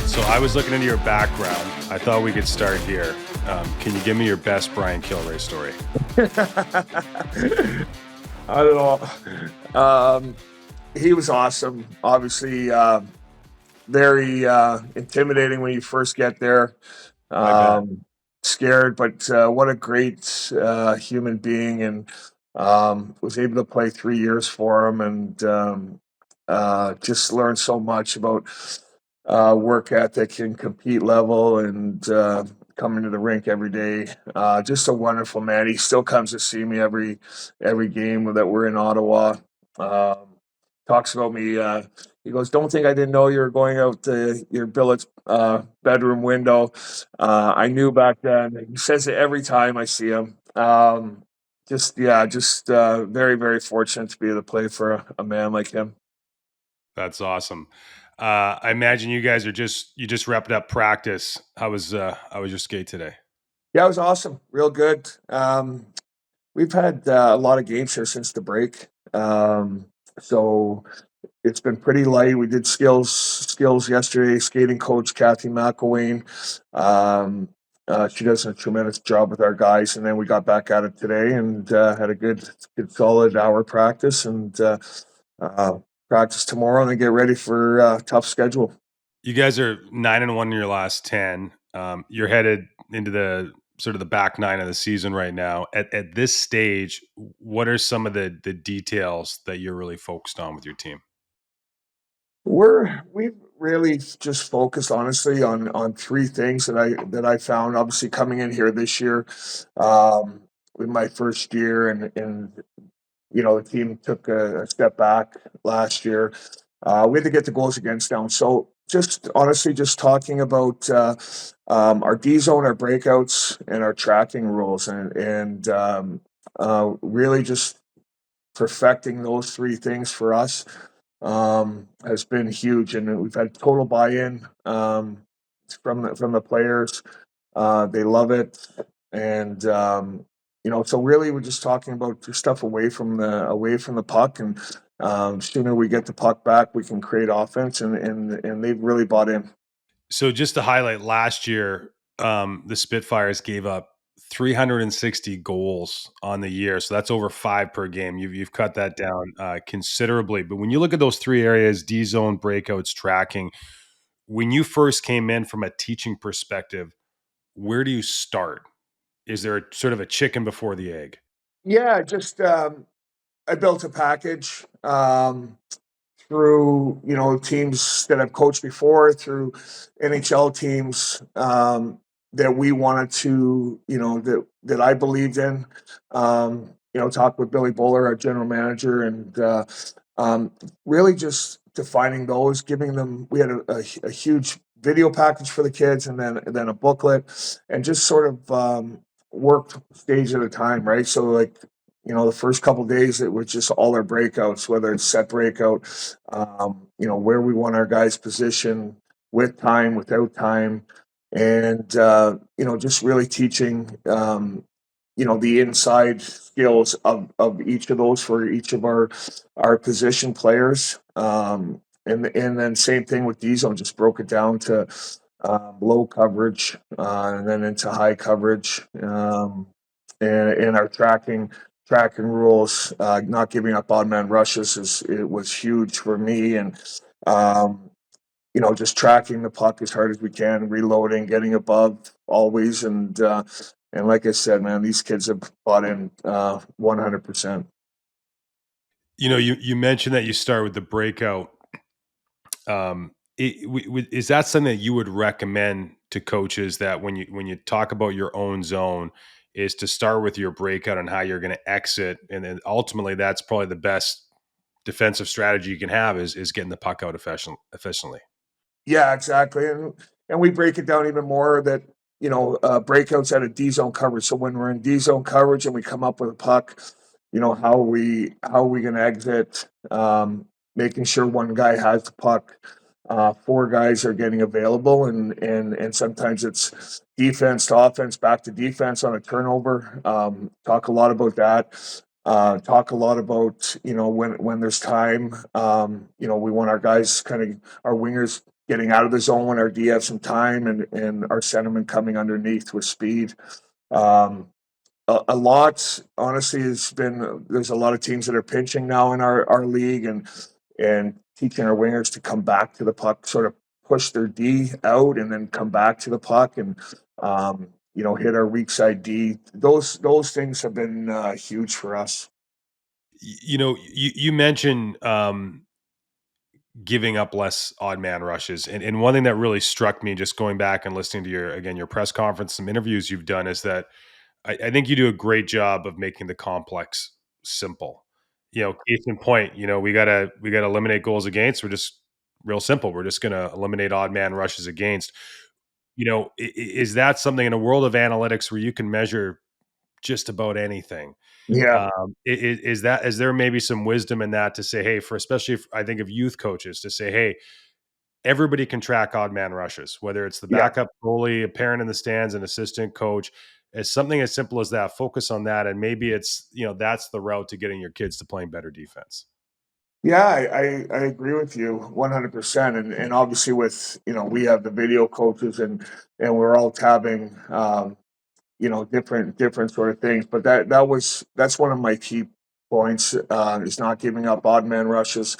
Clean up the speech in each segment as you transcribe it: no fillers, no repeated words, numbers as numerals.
So I was looking into your background. I thought we could start here. Can you give me your best Brian Kilrea story? I don't know. He was awesome. Obviously, very intimidating when you first get there. I bet. Scared, but what a great human being, and was able to play 3 years for him, and just learned so much about work ethic and compete level, and coming to the rink every day. Just a wonderful man. He still comes to see me every game that we're in Ottawa. Um, Talks about me. He goes, "Don't think I didn't know you were going out your billet's bedroom window." I knew back then. He says it every time I see him. Just very, very fortunate to be able to play for a man like him. That's awesome. I imagine you guys you just wrapped up practice. How was your skate today? Yeah, it was awesome. Real good. We've had a lot of games here since the break. So it's been pretty light. We did skills yesterday. Skating coach Kathy McElwain. She does a tremendous job with our guys, and then we got back at it today and had a good solid hour practice, and uh, practice tomorrow, and then get ready for tough schedule. You guys are 9-1 in your last 10. You're headed into the sort of the back nine of the season right now. At this stage, what are some of the details that you're really focused on with your team? We've really just focused honestly on three things that I found. Obviously, coming in here this year, with my first year, and the team took a step back last year. We had to get the goals against down. So just honestly, just talking about our D zone, our breakouts, and our tracking rules, and really just perfecting those three things for us has been huge, and we've had total buy-in from the players. They love it, and so really we're just talking about stuff away from the puck, and sooner we get the puck back, we can create offense, and they've really bought in. So just to highlight, last year, the Spitfires gave up 360 goals on the year. So that's over 5 per game. You've cut that down considerably. But when you look at those three areas, D zone, breakouts, tracking, when you first came in from a teaching perspective, where do you start? Is there sort of a chicken before the egg? Yeah, just I built a package. Through teams that I've coached before, through NHL teams that we wanted to that I believed in. Talk with Billy Bowler, our general manager, and really just defining those, giving them. We had a huge video package for the kids, and then a booklet, and just sort of worked stage at a time, right? So like the first couple of days, it was just all our breakouts, whether it's set breakout, where we want our guys position with time, without time, and just really teaching, the inside skills of each of those for each of our position players. And then same thing with D zone, just broke it down to low coverage, and then into high coverage, and our tracking rules, not giving up odd man rushes it was huge for me, and um, just tracking the puck as hard as we can, reloading, getting above always, and like I said, man, these kids have bought in 100%. You mentioned that you start with the breakout. Is that something that you would recommend to coaches, that when you talk about your own zone, is to start with your breakout and how you're going to exit, and then ultimately that's probably the best defensive strategy you can have is getting the puck out efficiently. Yeah, exactly, and we break it down even more that breakouts at a D zone coverage. So when we're in D zone coverage and we come up with a puck, how are we going to exit? Making sure one guy has the puck, four guys are getting available, and sometimes it's defense to offense, back to defense on a turnover. Talk a lot about that. Talk a lot about when there's time. We want our guys, kind of our wingers, getting out of the zone when our D have some time, and our centerman coming underneath with speed. Um, a lot, honestly, has been there's a lot of teams that are pinching now in our league, and teaching our wingers to come back to the puck, sort of push their D out and then come back to the puck and hit our weak side D. Those things have been huge for us. You mentioned giving up less odd man rushes, and one thing that really struck me just going back and listening to your press conference, some interviews you've done, is that I think you do a great job of making the complex simple. Case in point, we gotta eliminate goals against. We're just real simple. We're just gonna eliminate odd man rushes against. Is that something in a world of analytics where you can measure just about anything? Yeah, Is there maybe some wisdom in that to say, hey, for especially if, I think of youth coaches to say, hey, everybody can track odd man rushes, whether it's the yeah. backup goalie, a parent in the stands, an assistant coach. It's something as simple as that. Focus on that, and maybe that's the route to getting your kids to playing better defense. Yeah, I agree with you 100%. And obviously with, we have the video coaches and we're all tabbing, different sort of things. But that's one of my key points, is not giving up odd man rushes.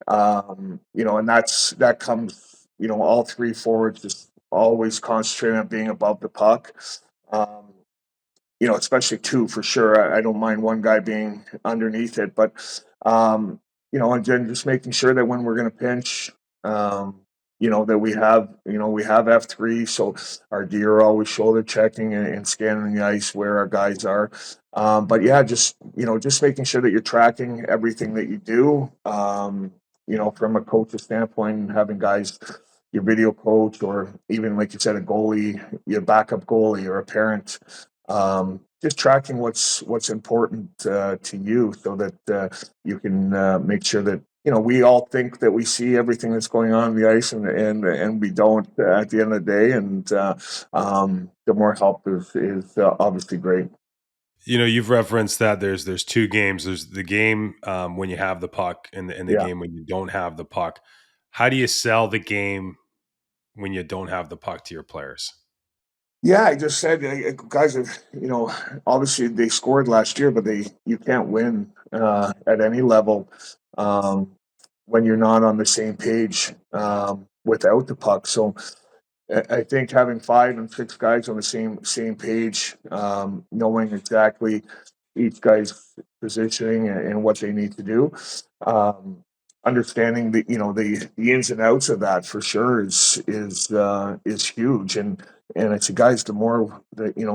And that comes, all three forwards just always concentrating on being above the puck. Um, especially two for sure. I don't mind one guy being underneath it, but and then just making sure that when we're going to pinch, that we have F3, so our D are always shoulder checking and scanning the ice where our guys are. But yeah, just making sure that you're tracking everything that you do. From a coach's standpoint, and having guys, your video coach, or even like you said, a goalie, your backup goalie, or a parent, just tracking what's important to you, so that you can make sure that we all think that we see everything that's going on the ice, and we don't at the end of the day. And the more help is obviously great. You've referenced that there's two games. There's the game when you have the puck, and the Yeah. game when you don't have the puck. How do you sell the game when you don't have the puck to your players? Yeah, I just said, guys have, obviously they scored last year, but you can't win at any level um, when you're not on the same page without the puck. So I think having 5 and 6 guys on the same page, knowing exactly each guy's positioning and what they need to do, um, understanding the ins and outs of that for sure is huge. And it's guys, the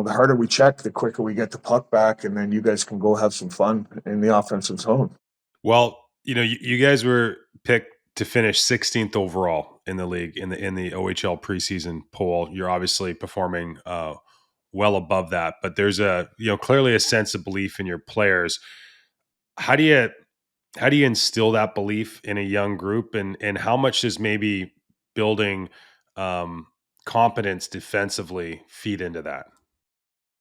harder we check, the quicker we get the puck back, and then you guys can go have some fun in the offensive zone. Well, you guys were picked to finish 16th overall in the league in the OHL preseason poll. You're obviously performing well above that, but there's clearly a sense of belief in your players. How do you instill that belief in a young group, and how much does maybe building um, competence defensively feed into that?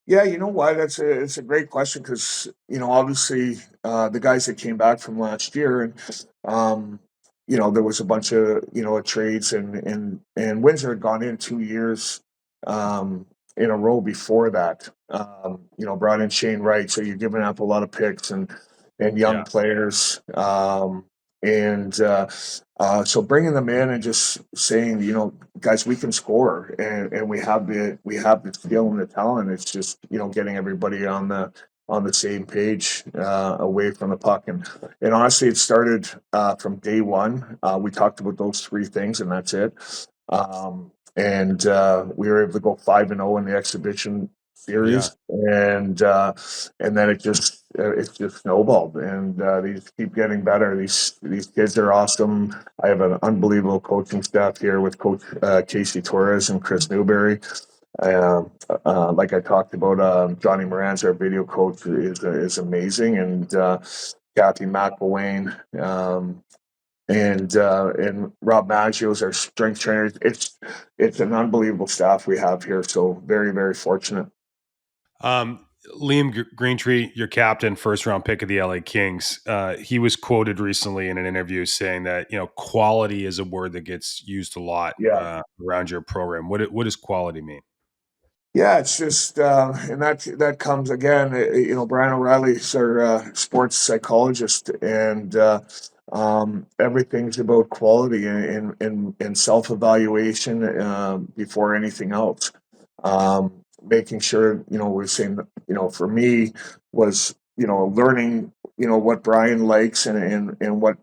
Yeah, you know what? It's a great question because obviously the guys that came back from last year, and um, there was a bunch of trades, and Windsor had gone in 2 years in a row before that. Brought in Shane Wright, so you're giving up a lot of picks and young Yeah. players, and so bringing them in and just saying, guys, we can score, and we have the skill and the talent. It's just getting everybody on the same page, away from the puck. And honestly, it started from day one. We talked about those three things, and that's it. And we were able to go 5-0 in the exhibition Yeah. series, and then it just snowballed, and these keep getting better. These kids are awesome. I have an unbelievable coaching staff here with Coach Casey Torres and Chris Newberry. Like I talked about, Johnny Moran's our video coach, is amazing, and Kathy McElwain, and Rob Maggio's our strength trainer. It's an unbelievable staff we have here. So very, very fortunate. Liam Greentree, your captain, first round pick of the LA Kings, he was quoted recently in an interview saying that quality is a word that gets used a lot Yeah. around your program. What does quality mean? Yeah, it's just, and that comes again. Brian O'Reilly's our sports psychologist, and everything's about quality and self evaluation before anything else. Making sure we're saying for me was learning what Brian likes and what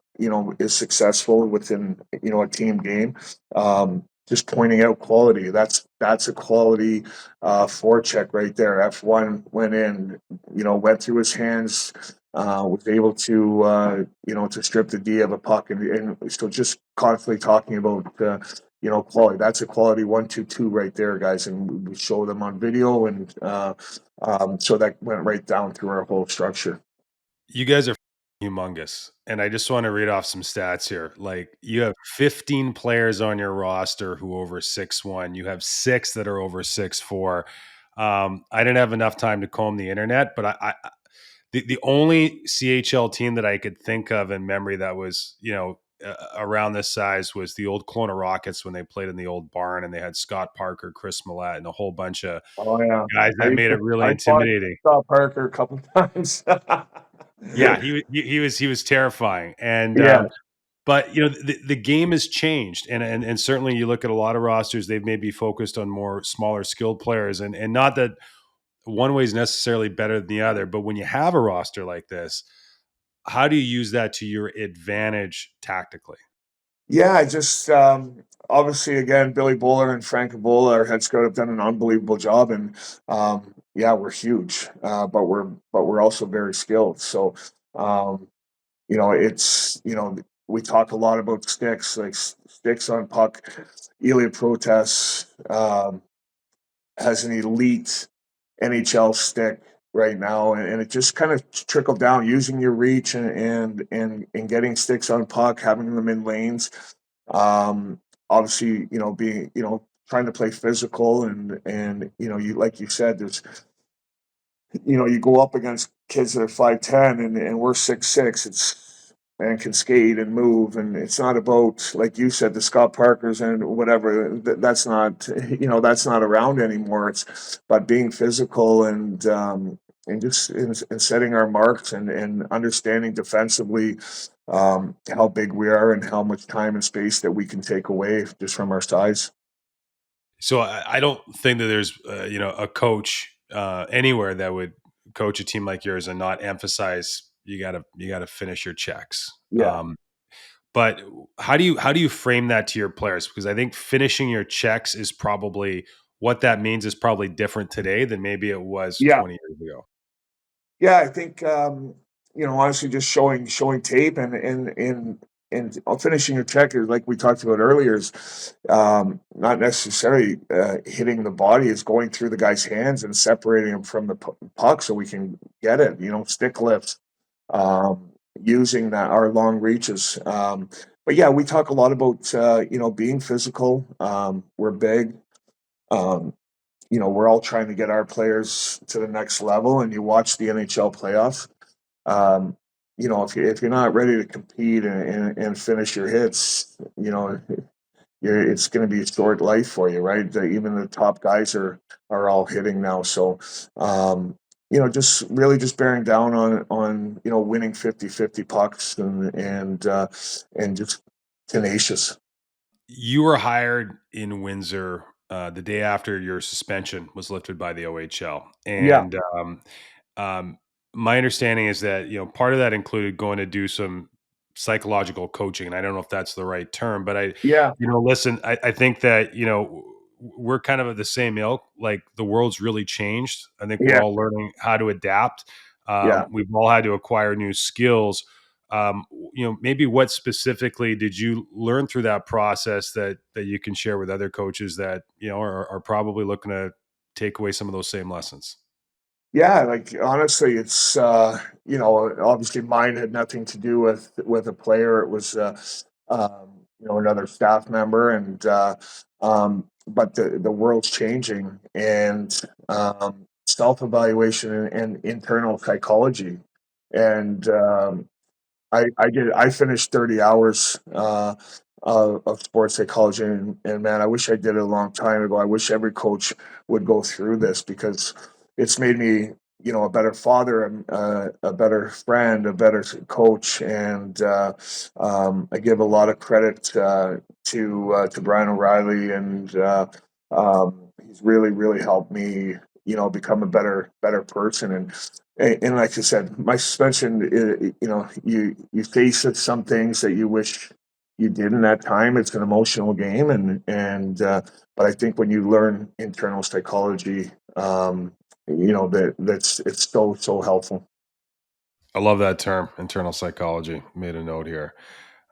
is successful within a team game. Just pointing out quality. That's a quality forecheck right there. F1 went in, went through his hands, was able to, to strip the D of a puck. And so just constantly talking about, quality. That's a quality 1-2-2 right there, guys. And we show them on video. And so that went right down through our whole structure. You guys are humongous. And I just want to read off some stats here. Like you have 15 players on your roster who are over 6'1". You have 6 that are over 6'4". I didn't have enough time to comb the internet, but the only CHL team that I could think of in memory that was, around this size was the old Kelowna Rockets when they played in the old barn and they had Scott Parker, Chris Millette, and a whole bunch of Oh yeah, guys that made it really I fought intimidating. Scott Parker a couple of times. Yeah, he was terrifying, and Yeah, but the game has changed, and certainly you look at a lot of rosters, they've maybe focused on more smaller skilled players, and not that one way is necessarily better than the other, but when you have a roster like this, how do you use that to your advantage tactically? yeah. I just obviously again, Billy Bowler and Frank Ebola, our head scout, have done an unbelievable job, and yeah, we're huge, but we're also very skilled. So um, it's we talk a lot about sticks, like sticks on puck. Elia Protas has an elite NHL stick right now, and it just kind of trickled down using your reach and getting sticks on puck, having them in lanes. Obviously, being trying to play physical and you like you said, there's you go up against kids that are 5'10" and we're 6'6". It's and can skate and move, and it's not about like you said the Scott Parkers and whatever. That's not that's not around anymore. It's about being physical and just in setting our marks and understanding defensively how big we are and how much time and space that we can take away just from our size. So I don't think that there's a coach anywhere that would coach a team like yours and not emphasize you gotta finish your checks. Yeah, But how do you frame that to your players? Because I think finishing your checks is probably what that means is probably different today than maybe it was yeah. 20 years ago. Yeah, I think honestly, just showing tape and finishing your check is like we talked about earlier is not necessarily hitting the body; is going through the guy's hands and separating him from the puck so we can get it. Stick lifts, using that our long reaches. But yeah, we talk a lot about being physical. We're big. Um, we're all trying to get our players to the next level. And you watch the NHL playoffs. Um, if you're not ready to compete and finish your hits, it's going to be a short life for you, right? Even the top guys are all hitting now. So, just really just bearing down on winning 50-50 pucks and just tenacious. You were hired in Windsor the day after your suspension was lifted by the OHL, Yeah, and um, my understanding is that part of that included going to do some psychological coaching, and I don't know if that's the right term, but yeah, listen, I think that we're kind of the same ilk. Like the world's really changed. I think we're yeah, all learning how to adapt. yeah. We've all had to acquire new skills. Maybe what specifically did you learn through that process that you can share with other coaches that are probably looking to take away some of those same lessons? Yeah, like honestly, it's obviously mine had nothing to do with a player. It was another staff member, and but the world's changing, and self-evaluation and internal psychology. And I finished 30 hours of sports psychology, and man, I wish I did it a long time ago. I wish every coach would go through this because it's made me, a better father, a better friend, a better coach, and I give a lot of credit to Brian O'Reilly, and he's really helped me, become a better person. And like I said, my suspension, you face some things that you wish you did in that time. It's an emotional game, and but I think when you learn internal psychology, that's it's so helpful. I love that term, internal psychology. Made a note here.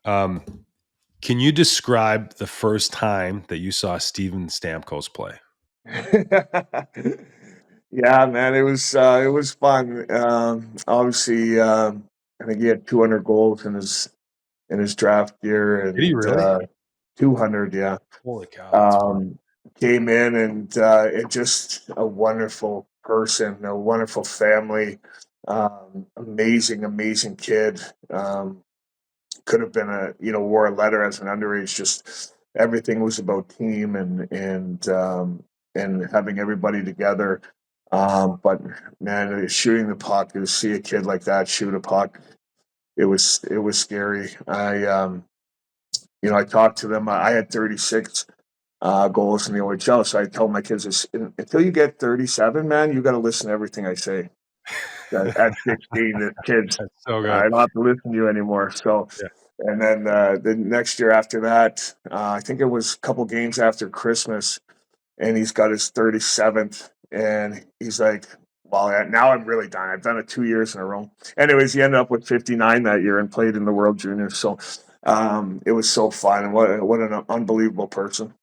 Um, can you describe the first time that you saw Steven Stamkos play? Yeah, man, it was fun. Obviously, I think he had 200 goals in his draft year, Did he and really? 200, yeah. Holy cow, that's Um, Came in, and it just a wonderful person, a wonderful family, amazing kid. Could have been wore a letter as an underage. Just everything was about team and having everybody together. But man, shooting the puck, to see a kid like that shoot a puck, it was scary. I talked to them. I had 36 goals in the OHL, so I told my kids, until you get 37, man, you got to listen to everything I say. At 16, the kids, that's so good. I don't have to listen to you anymore. So, Yeah. and then the next year after that, I think it was a couple games after Christmas, and he's got his 37th, and he's like, "Well, now I'm really done. I've done it 2 years in a row." Anyways, he ended up with 59 that year and played in the World Juniors. So, it was so fun, and what an unbelievable person.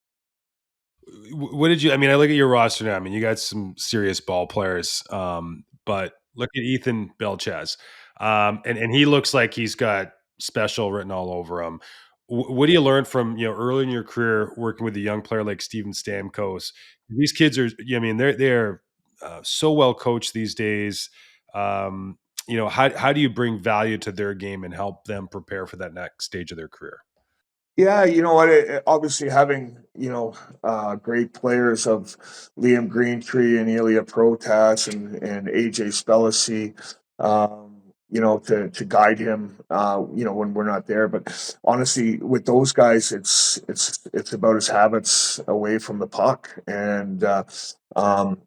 What did you? I mean, I look at your roster now. I mean, you got some serious ball players, but look at Ethan Belchez, and he looks like he's got special written all over him. What do you learn from early in your career working with a young player like Steven Stamkos? These kids are, I mean, they're so well coached these days. Um, how do you bring value to their game and help them prepare for that next stage of their career? Yeah, you know what? Obviously, having great players of Liam Greentree and Ilya Protas and AJ Spellacy, to guide him, when we're not there. But honestly, with those guys, it's about his habits away from the puck, and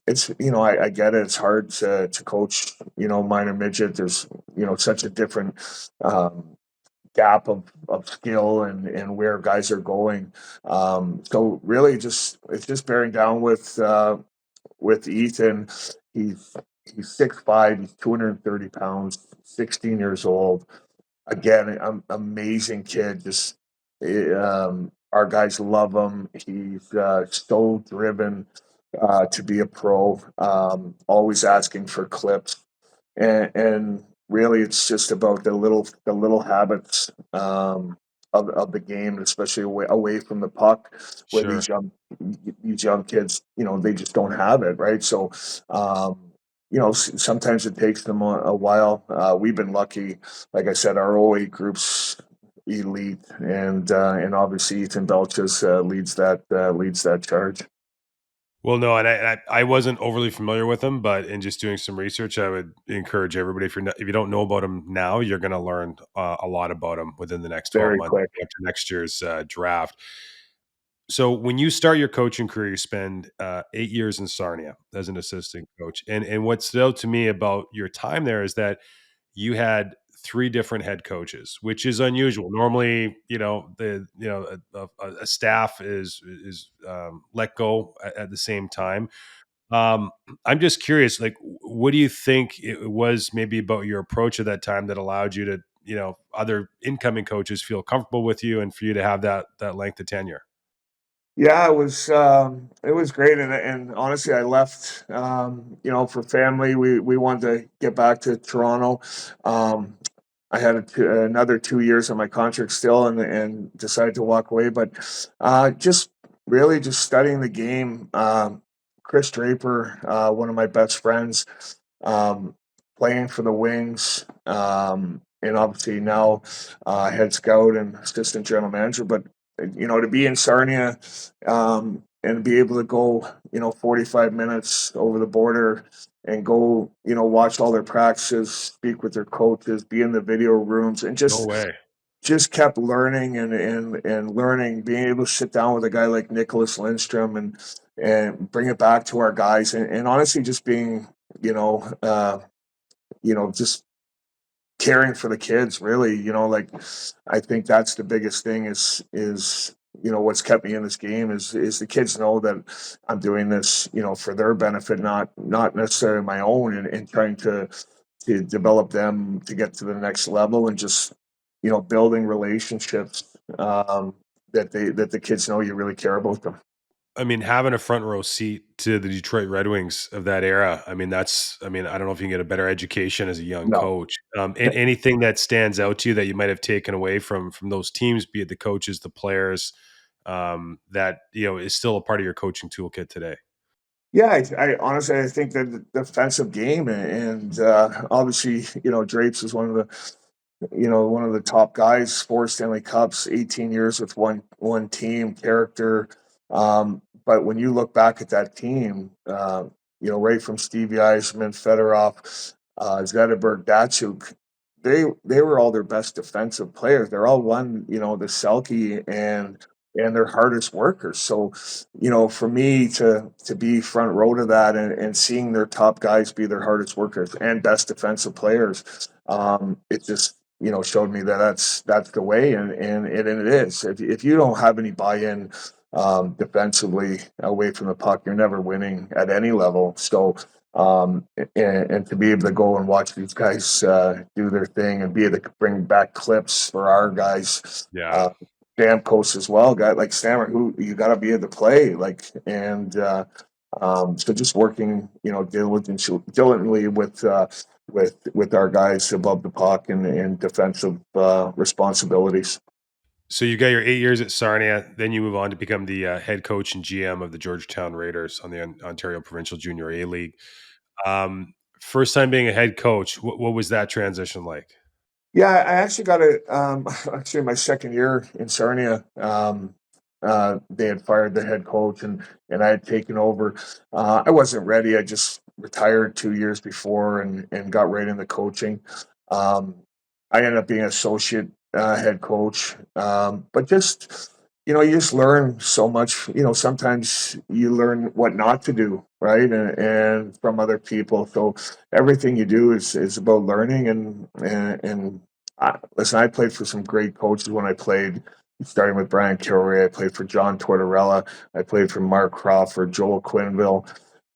it's I get it. It's hard to coach minor midget. There's such a different. Gap of skill and where guys are going. So really, it's just bearing down with Ethan. He's he's 6'5", he's 230 pounds, 16 years old. Again, amazing kid. Just our guys love him. He's so driven to be a pro. Always asking for clips, and really it's just about the little habits of the game, especially away from the puck, where Sure. these young kids, they just don't have it, right? So, sometimes it takes them a while. We've been lucky, like I said, our OA groups elite, and obviously Ethan Belches leads that charge. Well, no, and I wasn't overly familiar with him, but in just doing some research, I would encourage everybody if you don't know about him now, you're going to learn a lot about him within the next 12 Very months quick. after next year's draft. So when you start your coaching career, you spend 8 years in Sarnia as an assistant coach, and what stood out to me about your time there is that you had three different head coaches, which is unusual. Normally, a staff is let go at the same time. um, I'm just curious, like, what do you think it was maybe about your approach at that time that allowed you to, other incoming coaches feel comfortable with you and for you to have that length of tenure? Yeah, it was great, and honestly, I left, for family. We wanted to get back to Toronto. Um, I had another 2 years on my contract still, and decided to walk away. But just really just studying the game, Chris Draper, one of my best friends, um, playing for the Wings, and obviously now head scout and assistant general manager. But to be in Sarnia and be able to go, 45 minutes over the border and go, watch all their practices, speak with their coaches, be in the video rooms, and No way. just kept learning and learning, being able to sit down with a guy like Nicholas Lindstrom and bring it back to our guys, and honestly, just being, you know, uh, just caring for the kids. Really, like I think that's the biggest thing is what's kept me in this game is the kids know that I'm doing this, for their benefit, not necessarily my own, and trying to develop them to get to the next level, and just building relationships, that the kids know you really care about them. I mean, having a front row seat to the Detroit Red Wings of that era, I mean, I don't know if you can get a better education as a young No. coach. Anything that stands out to you that you might have taken away from those teams, be it the coaches, the players, that is still a part of your coaching toolkit today. Yeah, I honestly, I think that the defensive game, and obviously, Drapes is one of the top guys, 4 Stanley Cups, 18 years with one team, character. But when you look back at that team, right from Stevie Eisman, Fedorov, Zetterberg, Datsuk, they were all their best defensive players. They're all won, the Selkie, and they're hardest workers. So, for me to be front row to that, and seeing their top guys be their hardest workers and best defensive players, it just showed me that that's the way, and it is. If you don't have any buy-in defensively away from the puck, you're never winning at any level. So, and to be able to go and watch these guys do their thing, and be able to bring back clips for our guys. Yeah. Stamkos as well, guy like Stammer, who you got to be able to play like, and so just working, diligently with our guys above the puck, and defensive responsibilities. So you got your 8 years at Sarnia, then you move on to become the head coach and GM of the Georgetown Raiders on the Ontario Provincial Junior A League. First time being a head coach, what was that transition like? Yeah, I actually got it. Actually, my second year in Sarnia, they had fired the head coach, and I had taken over. I wasn't ready. I just retired 2 years before, and got right into coaching. Um, I ended up being associate head coach, but just you just learn so much. Sometimes you learn what not to do, right, and from other people. So everything you do is about learning, and listen, I played for some great coaches when I played, starting with Brian Kilrea. I played for John Tortorella. I played for Mark Crawford, Joel Quinville,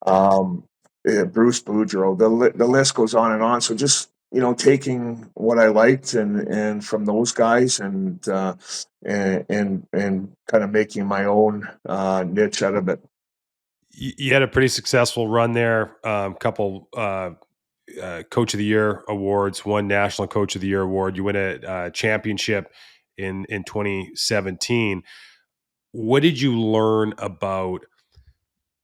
um, Bruce Boudreau. The list goes on and on. So just taking what I liked and from those guys, and kind of making my own niche out of it. You had a pretty successful run there. Couple Coach of the Year awards, one National Coach of the Year award. You win a championship in 2017. What did you learn about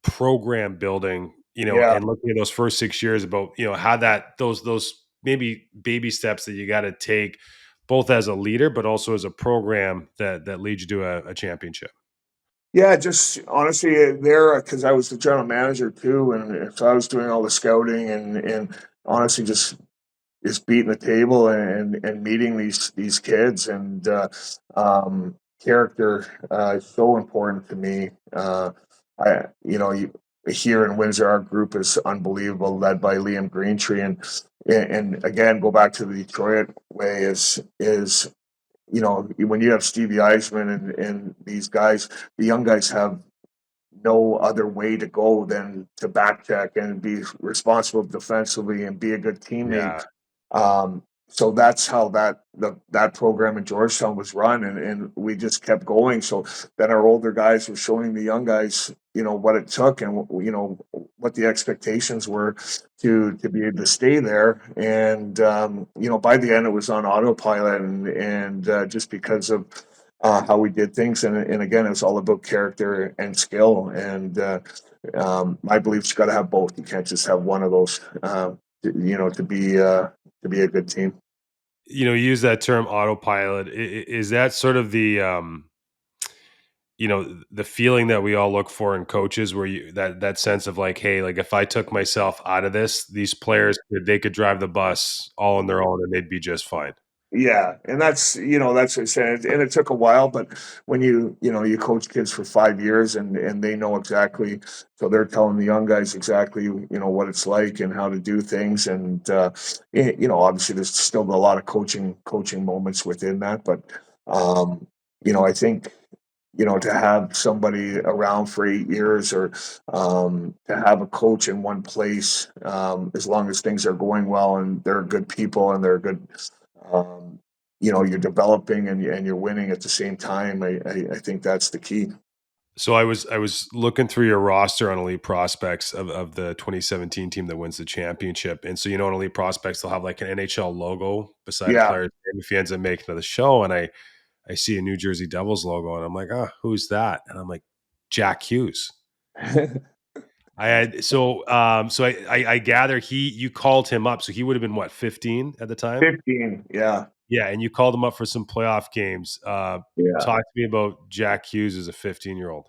program building? Yeah. And looking at those first 6 years, about how those maybe baby steps that you got to take, both as a leader, but also as a program that leads you to a championship. Yeah, just honestly, there, because I was the general manager too, and so I was doing all the scouting, and honestly, just beating the table, and meeting these kids, and character is so important to me. I here in Windsor, our group is unbelievable, led by Liam Greentree, and again, go back to the Detroit way, is when you have Stevie Eisman and these guys, the young guys have no other way to go than to back check and be responsible defensively and be a good Yeah. teammate. So that's how that program in Georgetown was run, and we just kept going. So then our older guys were showing the young guys, what it took, and what the expectations were to be able to stay there. And by the end, it was on autopilot, and just because of how we did things. And again, it's all about character and skill. And my belief's got to have both. You can't just have one of those. To be a good team. You use that term autopilot. Is that sort of the feeling that we all look for in coaches, where that sense of like, hey, like if I took myself out of this, these players they could drive the bus all on their own and they'd be just fine. Yeah, and that's what I said, and it took a while, but when you coach kids for 5 years and they know exactly, so they're telling the young guys exactly what it's like and how to do things, and obviously there's still a lot of coaching moments within that, but I think to have somebody around for 8 years or to have a coach in one place, as long as things are going well and they're good people and they're good, um, you're developing and you're winning at the same time. I think that's the key. So I was looking through your roster on Elite Prospects of the 2017 team that wins the championship, and so on Elite Prospects they'll have like an NHL logo beside a Yeah. player's name if he ends up making to the show, and I see a New Jersey Devils logo, and I'm like, oh, who's that? And I'm like, Jack Hughes. I had so I gather you called him up, so he would have been what, 15 at the time? 15. Yeah. Yeah, and you called him up for some playoff games. Yeah. Talk to me about Jack Hughes as a 15-year-old.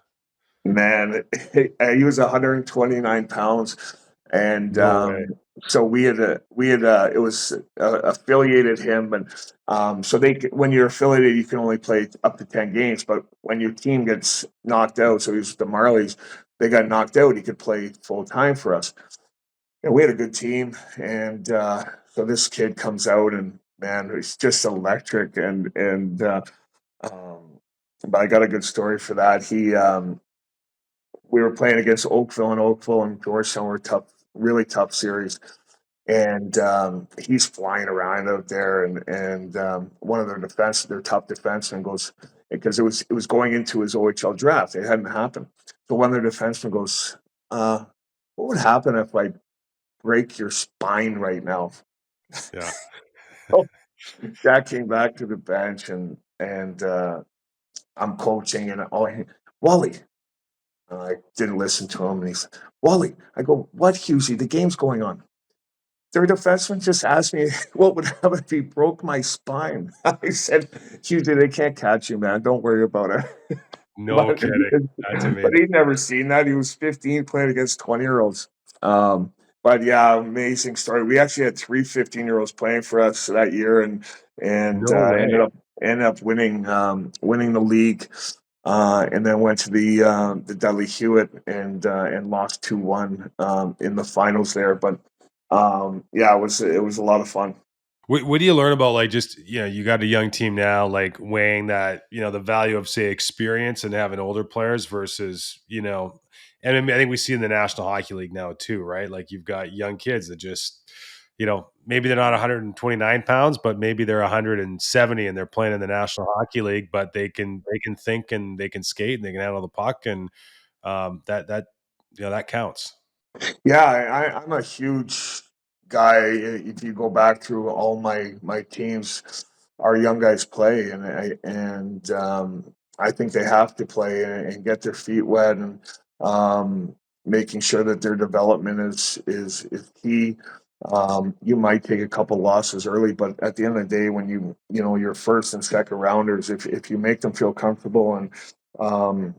Man, he was 129 pounds, and No way. so it was affiliated him, and so when you're affiliated, you can only play up to 10 games. But when your team gets knocked out, so he was with the Marlies, they got knocked out. He could play full time for us. And we had a good team, and so this kid comes out, and man, he's just electric, and um, but I got a good story for that. We were playing against Oakville and Georgetown were tough, really tough series. And he's flying around out there, and one of their top defensemen goes, because it was going into his OHL draft. It hadn't happened. So one of their defensemen goes, "What would happen if I break your spine right now?" Yeah. So Jack came back to the bench, and I'm coaching, and Wally. I didn't listen to him, and he's Wally. I go, "What, Husey? The game's going on." Their defenseman just asked me what would happen if he broke my spine. I said, "Husey, they can't catch you, man. Don't worry about it." No but kidding. That's but amazing. he'd never seen that. He was 15 playing against 20-year-olds. But yeah, amazing story. We actually had 3 15-year-olds playing for us that year, and No way. ended up winning the league. And then went to the Dudley Hewitt and lost 2-1 in the finals there. But yeah, it was a lot of fun. What do you learn about, like, just, you got a young team now, like weighing that, the value of, say, experience and having older players versus, and I think we see in the National Hockey League now too, right? Like you've got young kids that just, maybe they're not 129 pounds, but maybe they're 170 and they're playing in the National Hockey League, but they can think and they can skate and they can handle the puck, and that counts. Yeah, I'm a huge guy. If you go back through all my teams, our young guys play, and I think they have to play and get their feet wet, and making sure that their development is key. You might take a couple losses early, but at the end of the day, when your first and second rounders, if you make them feel comfortable and um,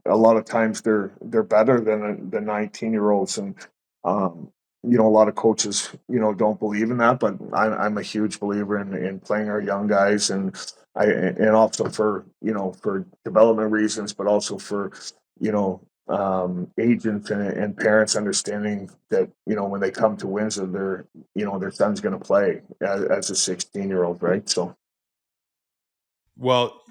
a lot of times they're better than the 19-year-olds, and um, a lot of coaches don't believe in that, but I'm a huge believer in playing our young guys, and also for development reasons, but also for you know agents and parents understanding that when they come to Windsor, their son's going to play as a 16-year-old, right? So Well,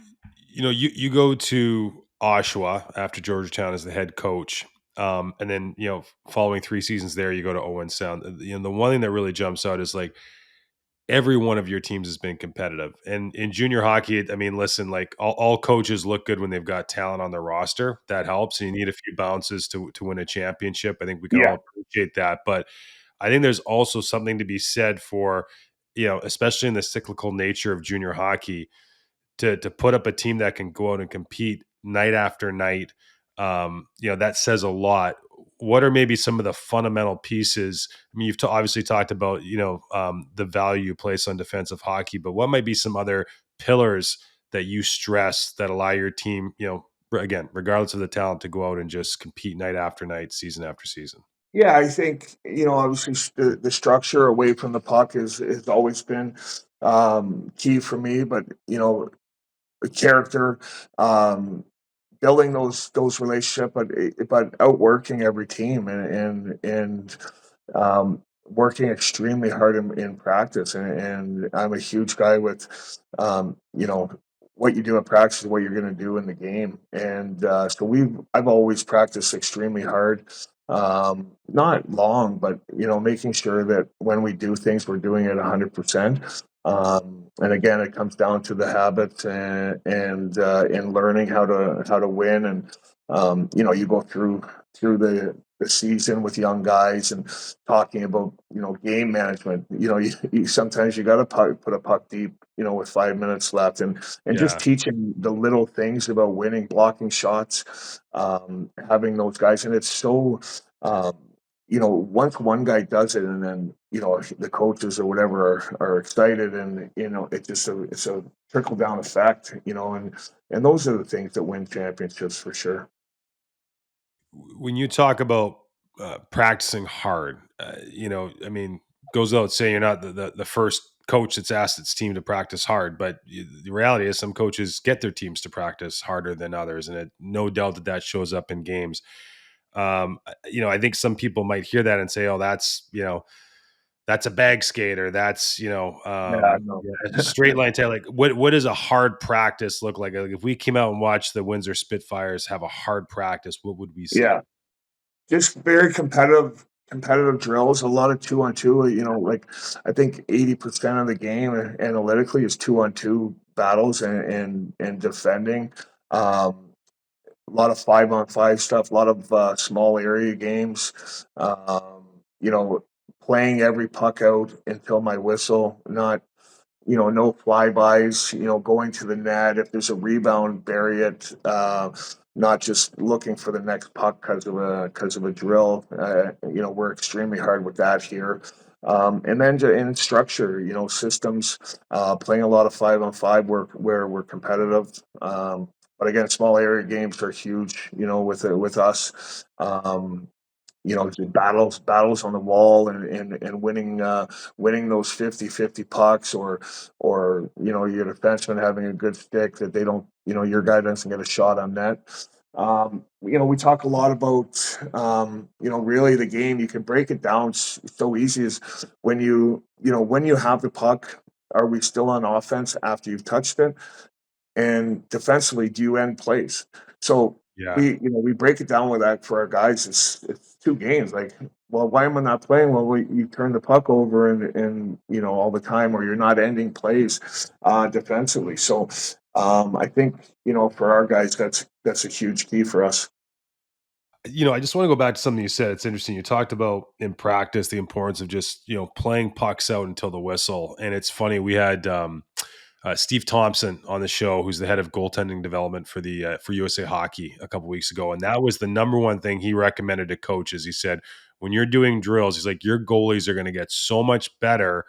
you go to Oshawa after Georgetown as the head coach. And then, following 3 seasons there, you go to Owen Sound. The one thing that really jumps out is like every one of your teams has been competitive. And in junior hockey, I mean, listen, like all coaches look good when they've got talent on their roster. That helps. And you need a few bounces to win a championship. I think we can yeah, all appreciate that. But I think there's also something to be said for, especially in the cyclical nature of junior hockey, to put up a team that can go out and compete night after night, that says a lot. What are maybe some of the fundamental pieces? I mean, you've obviously talked about the value you place on defensive hockey, but what might be some other pillars that you stress that allow your team, again, regardless of the talent, to go out and just compete night after night, season after season? Yeah, I think, obviously the structure away from the puck has always been key for me, but the character, um, building those relationships, but outworking every team and working extremely hard in practice. And I'm a huge guy with, what you do in practice is what you're going to do in the game. And so I've always practiced extremely hard. Not long, but making sure that when we do things, we're doing it 100%. And again, it comes down to the habit and learning how to win. And you go through the season with young guys and talking about game management. Sometimes you got to put a puck deep. With 5 minutes left, and just Yeah. teaching the little things about winning, blocking shots, having those guys, and it's so. Um, Once one guy does it, and then the coaches or whatever are excited, and it's a trickle down effect, and those are the things that win championships for sure. When you talk about practicing hard, I mean, goes without saying you're not the first coach that's asked its team to practice hard, but the reality is some coaches get their teams to practice harder than others, and no doubt that shows up in games. I think some people might hear that and say, "Oh, that's a bag skater. That's Yeah, no. it's a straight line tail." Like, what does a hard practice look like? Like, if we came out and watched the Windsor Spitfires have a hard practice, what would we see? Yeah, just very competitive drills, a lot of 2 on 2, like, I think 80% of the game analytically is 2 on 2 battles and defending. A lot of 5 on 5 stuff, a lot of, small area games, playing every puck out until my whistle, not no flybys, going to the net. If there's a rebound, bury it. Not just looking for the next puck because of a drill. We're extremely hard with that here. And then in structure, systems, playing a lot of 5 on 5 where we're competitive. But again, small area games are huge, with us. Just battles on the wall and winning those 50-50 pucks, or your defenseman having a good stick that they don't, your guy doesn't get a shot on net. We talk a lot about really the game. You can break it down so easy as when you have the puck, are we still on offense after you've touched it? And defensively, do you end plays? So Yeah. we break it down with that for our guys. It's two games. Like, well, why am I not playing? Well, you turn the puck over and all the time, or you're not ending plays defensively. So I think for our guys, that's a huge key for us. I just want to go back to something you said. It's interesting. You talked about in practice the importance of just playing pucks out until the whistle. And it's funny, we had Steve Thompson on the show, who's the head of goaltending development for USA Hockey a couple weeks ago, and that was the number one thing he recommended to coaches. He said, when you're doing drills, he's like, your goalies are going to get so much better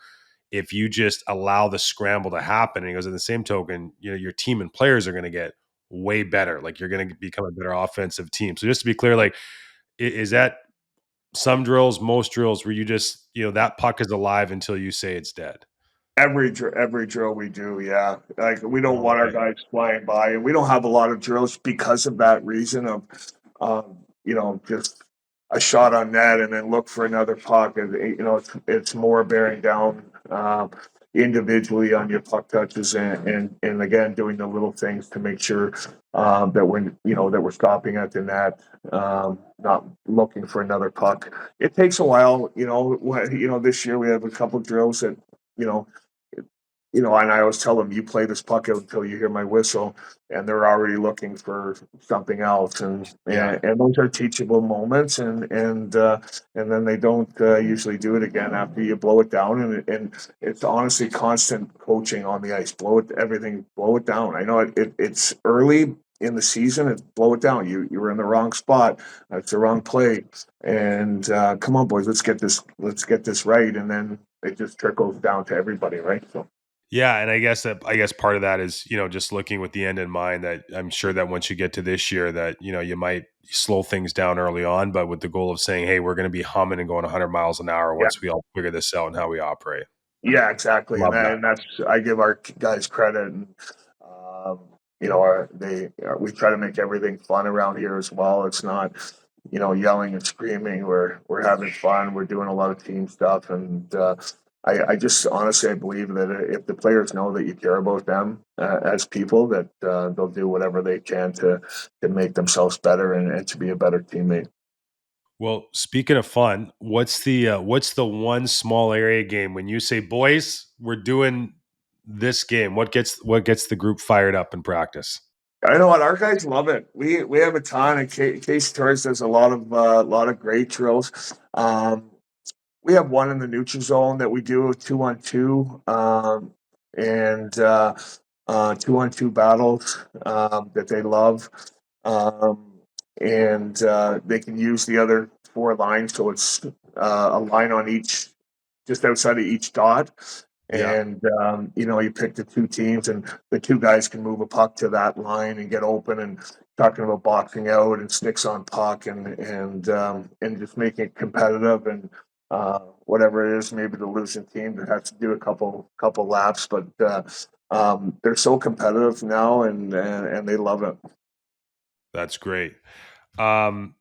if you just allow the scramble to happen. And he goes, in the same token, your team and players are going to get way better. Like, you're going to become a better offensive team. So just to be clear, like, is that some drills, most drills, where you just that puck is alive until you say it's dead? Every drill we do, yeah. Like, we don't want our Okay. guys flying by, and we don't have a lot of drills because of that reason of, just a shot on net and then look for another puck. And it's more bearing down individually on your puck touches and again doing the little things to make sure that we're stopping at the net, not looking for another puck. It takes a while, this year we have a couple drills that you know and I always tell them, "You play this puck out until you hear my whistle," and they're already looking for something else, Yeah. and those are teachable moments, and then they don't usually do it again after you blow it down, and it's honestly constant coaching on the ice. Blow it down. I know it's early in the season. It's blow it down. You were in the wrong spot. That's the wrong play, and come on, boys, let's get this right, and then it just trickles down to everybody, right? So. Yeah, and I guess part of that is, just looking with the end in mind, that I'm sure that once you get to this year that, you might slow things down early on, but with the goal of saying, hey, we're going to be humming and going 100 miles an hour Yeah. once we all figure this out and how we operate. Yeah, exactly, Love that. and that's I give our guys credit, and um, we try to make everything fun around here as well. It's not yelling and screaming. We're having fun. We're doing a lot of team stuff, and I just honestly I believe that if the players know that you care about them as people, that they'll do whatever they can to make themselves better and to be a better teammate. Well, speaking of fun, what's the one small area game when you say, boys, we're doing this game? What gets the group fired up in practice? I know what our guys love it. We have a ton, and Casey Torts does a lot of great drills. We have one in the neutral zone that we do 2-on-2, and 2-on-2 battles that they love, um, and they can use the other four lines, so it's a line on each, just outside of each dot, Yeah. and you pick the two teams, and the two guys can move a puck to that line and get open. And talking about boxing out and sticks on puck, and just making it competitive, and whatever it is, maybe the losing team that has to do a couple laps, but they're so competitive now, and they love it. That's great. Um,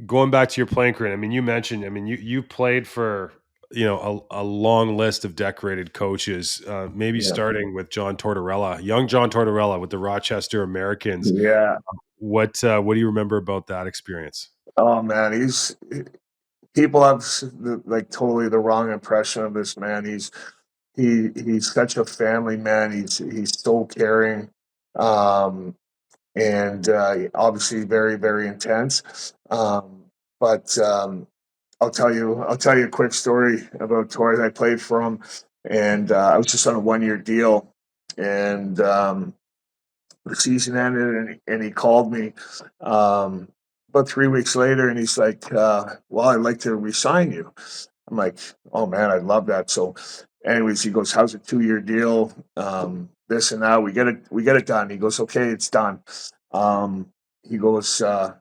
Going back to your playing career, I mean, you mentioned, I mean, you played for, a long list of decorated coaches. Maybe Yeah, starting with John Tortorella, young John Tortorella with the Rochester Americans. yeah. What do you remember about that experience? Oh man, he's people have like totally the wrong impression of this man. He's such a family man. He's so caring, um, and obviously very very intense. But I'll tell you a quick story about Torres. I played for him, and I was just on a 1 year deal, and the season ended, and he called me um, about 3 weeks later, and he's like, "Well, I'd like to resign you." I'm like, "Oh man, I'd love that." So, anyways, he goes, "How's a 2 year deal? This and that. We get it done." He goes, "Okay, it's done." He goes, "I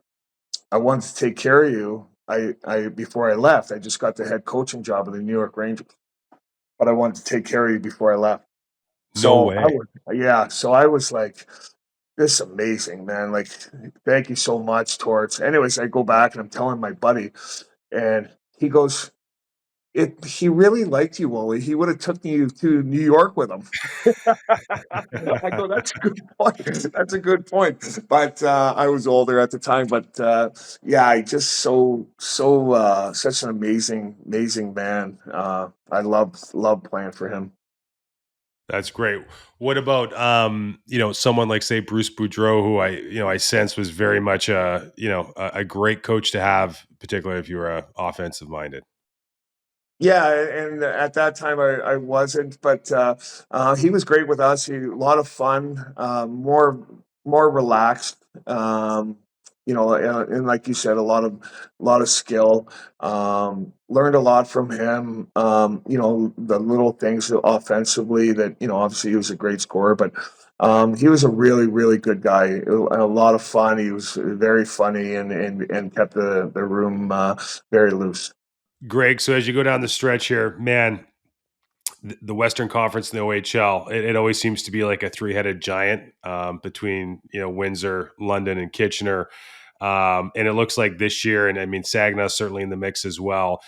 wanted to take care of you. I before I left, I just got the head coaching job of the New York Rangers, but I wanted to take care of you before I left." No So way. I was like, "This is amazing, man. Like, thank you so much, Torts." Anyways, I go back and I'm telling my buddy, and he goes, he really liked you, Wooly. He would have took you to New York with him." I go, "That's a good point. That's a good point." But I was older at the time. But yeah, I just such an amazing man. I love playing for him. That's great. What about someone like, say, Bruce Boudreau, who I sense was very much a great coach to have, particularly if you were offensive minded. Yeah, and at that time I wasn't, but he was great with us. A lot of fun, more relaxed. And like you said, a lot of skill. Learned a lot from him. The little things offensively that obviously he was a great scorer, but he was a really really good guy. A lot of fun. He was very funny, and kept the room very loose. Greg, so as you go down the stretch here, man, the Western Conference and the OHL, it always seems to be like a three-headed giant between Windsor, London, and Kitchener. And it looks like this year, and I mean Saginaw certainly in the mix as well.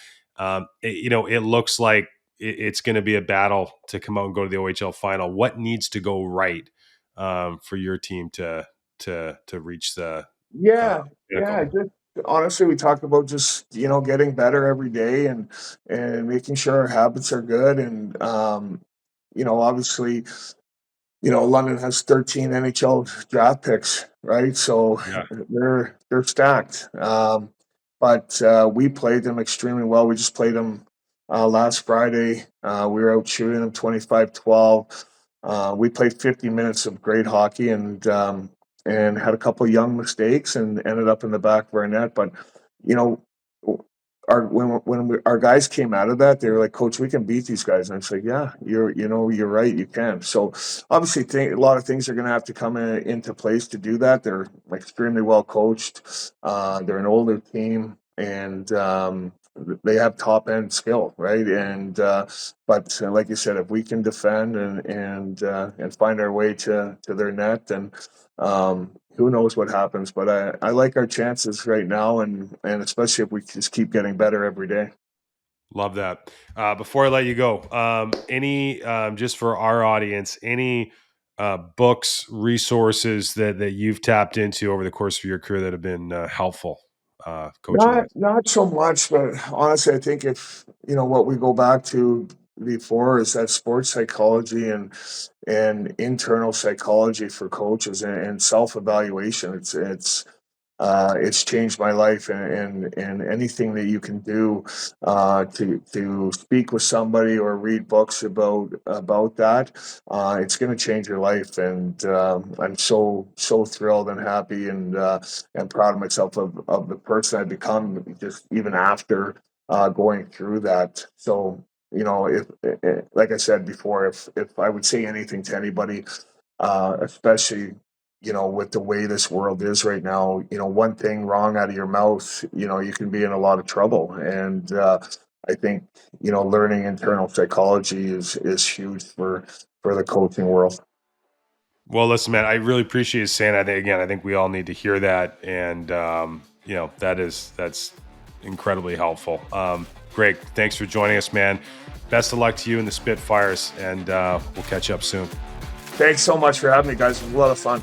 It looks like it's going to be a battle to come out and go to the OHL final. What needs to go right for your team to reach the uh, Yeah, yeah, pinnacle? just honestly, we talked about just, getting better every day, and making sure our habits are good, and obviously, London has 13 NHL draft picks, right? So Yeah. they're stacked. But we played them extremely well. We just played them last Friday. We were out shooting them 25-12. We played 50 minutes of great hockey and had a couple of young mistakes and ended up in the back of our net. But you know, our guys came out of that, they were like, "Coach, we can beat these guys." And I'm like, "Yeah, you're right, you can." So obviously, a lot of things are going to have to come into place to do that. They're extremely well coached. They're an older team, and they have top end skill, right? And but like you said, if we can defend and find our way to their net, then who knows what happens? But I like our chances right now, and especially if we just keep getting better every day. Love that. Before I let you go, any just for our audience, any books, resources that you've tapped into over the course of your career that have been helpful, coaching Not wise? not so much, but honestly, I think if what we go back to before is that sports psychology and internal psychology for coaches and self evaluation. It's changed my life, and anything that you can do to speak with somebody or read books about that, it's going to change your life. And I'm so thrilled and happy and proud of myself of the person I've become just even after going through that. So if like I said before, if I would say anything to anybody, especially with the way this world is right now, one thing wrong out of your mouth, you can be in a lot of trouble. And I think learning internal psychology is huge for the coaching world. Well, listen, man, I really appreciate you saying that. Again, I think we all need to hear that, and that's incredibly helpful. Greg, thanks for joining us, man. Best of luck to you in the Spitfires, and we'll catch up soon. Thanks so much for having me, guys. It was a lot of fun.